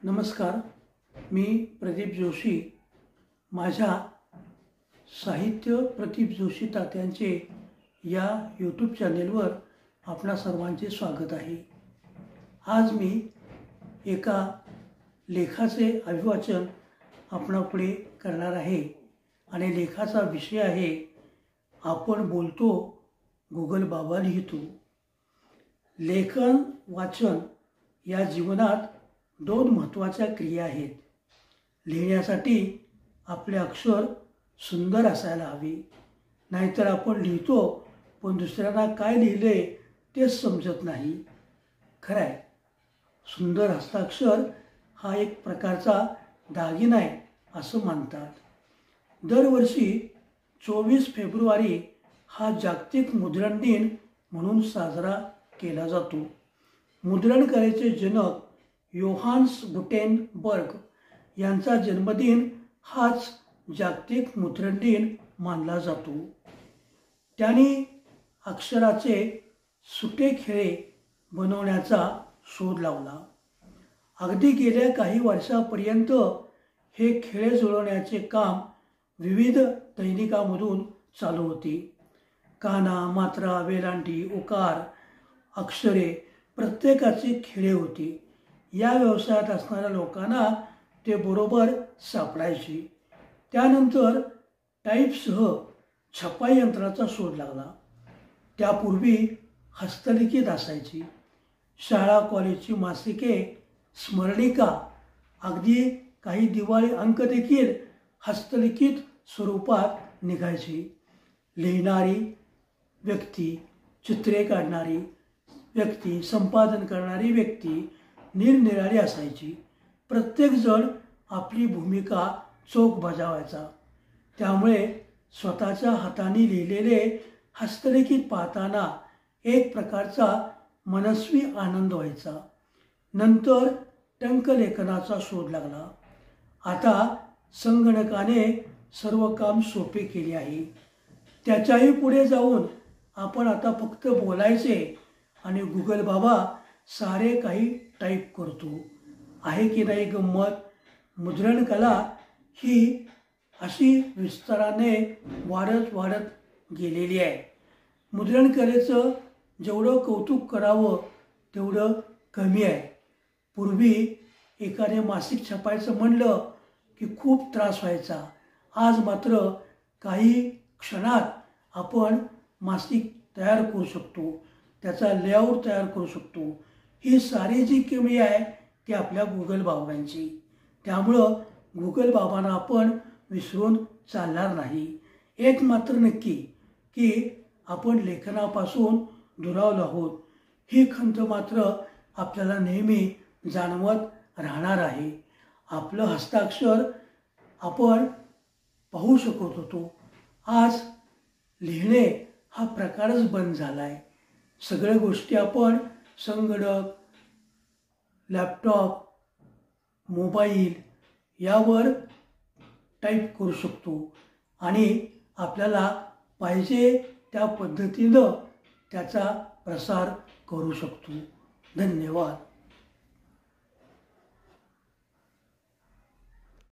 नमस्कार, मी प्रदीप जोशी. माझ्या साहित्य प्रदीप जोशी तात्यांचे या यूट्यूब चॅनेलवर आपणा सर्वांचे स्वागत आहे. आज मी एका लेखाचे अभिवाचन आपणापुढे करणार आहे आणि लेखाचा विषय आहे आपण बोलतो, गुगल बाबा लिहितो. लेखन वाचन या जीवनात दोन महत्त्वाच्या क्रिया आहेत. लिहिण्यासाठी आपले अक्षर सुंदर असायला हवे, नाहीतर आपण लिहितो पण दुसऱ्यांना काय लिहिले तेच समजत नाही. खरं आहे, सुंदर हस्ताक्षर हा एक प्रकारचा दागिना आहे असं मानतात. दरवर्षी 24 फेब्रुवारी हा जागतिक मुद्रण दिन म्हणून साजरा केला जातो. मुद्रणकलेचे जनक योहान्स गुटेनबर्ग यांचा जन्मदिन हाच जागतिक मुद्रण दिन मानला जातो. त्यांनी अक्षराचे सुटे खिळे बनवण्याचा शोध लावला. अगदी गेल्या काही वर्षापर्यंत हे खिळे जुळवण्याचे काम विविध दैनिकांमधून चालू होते. काना, मात्रा, वेलांटी, उकार, अक्षरे प्रत्येकाचे खिळे होते. या व्यवसायात असणाऱ्या लोकांना ते बरोबर सापडायचे. त्यानंतर टाईपसह छपाई यंत्राचा शोध लागला. त्यापूर्वी हस्तलिखित असायची. शाळा कॉलेजची मासिके, स्मरणिका, अगदी काही दिवाळी अंक देखील हस्तलिखित स्वरूपात निघायचे. लिहिणारी व्यक्ती, चित्रे काढणारी व्यक्ती, संपादन करणारी व्यक्ती निरनिराळी असायची. प्रत्येकजण आपली भूमिका चोख बजावायचा. त्यामुळे स्वतःच्या हाताने लिहिलेले हस्तलिखित पाहताना एक प्रकारचा मनस्वी आनंद व्हायचा. नंतर टंकलेखनाचा शोध लागला. आता संगणकाने सर्व काम सोपे केले आहे. त्याच्याही पुढे जाऊन आपण आता फक्त बोलायचे आणि गुगल बाबा सारे काही टाईप करतो. आहे की नाही गंमत? मुद्रणकला ही अशी विस्ताराने वाढत गेलेली आहे. मुद्रणकलेचं जेवढं कौतुक करावं तेवढं कमी आहे. पूर्वी एखादे मासिक छापायचं म्हणलं की खूप त्रास व्हायचा. आज मात्र काही क्षणात आपण मासिक तयार करू शकतो, त्याचा लेआउट तयार करू शकतो. ही सारी जी कमी आहे ती आपल्या गुगल बाबांची. त्यामुळं गुगल बाबांना आपण विसरून चालणार नाही. एक मात्र नक्की की आपण लेखनापासून दुरावलो आहोत. ही खंत मात्र आपल्याला नेहमी जाणवत राहणार आहे. आपलं हस्ताक्षर आपण पाहू शकत होतो. आज लिहिणे हा प्रकारच बंद झाला आहे. सगळ्या गोष्टी आपण संगणक, लॅपटॉप, मोबाईल यावर टाईप करू शकतो आणि आपल्याला पाहिजे त्या पद्धतीनं त्याचा प्रसार करू शकतो. धन्यवाद.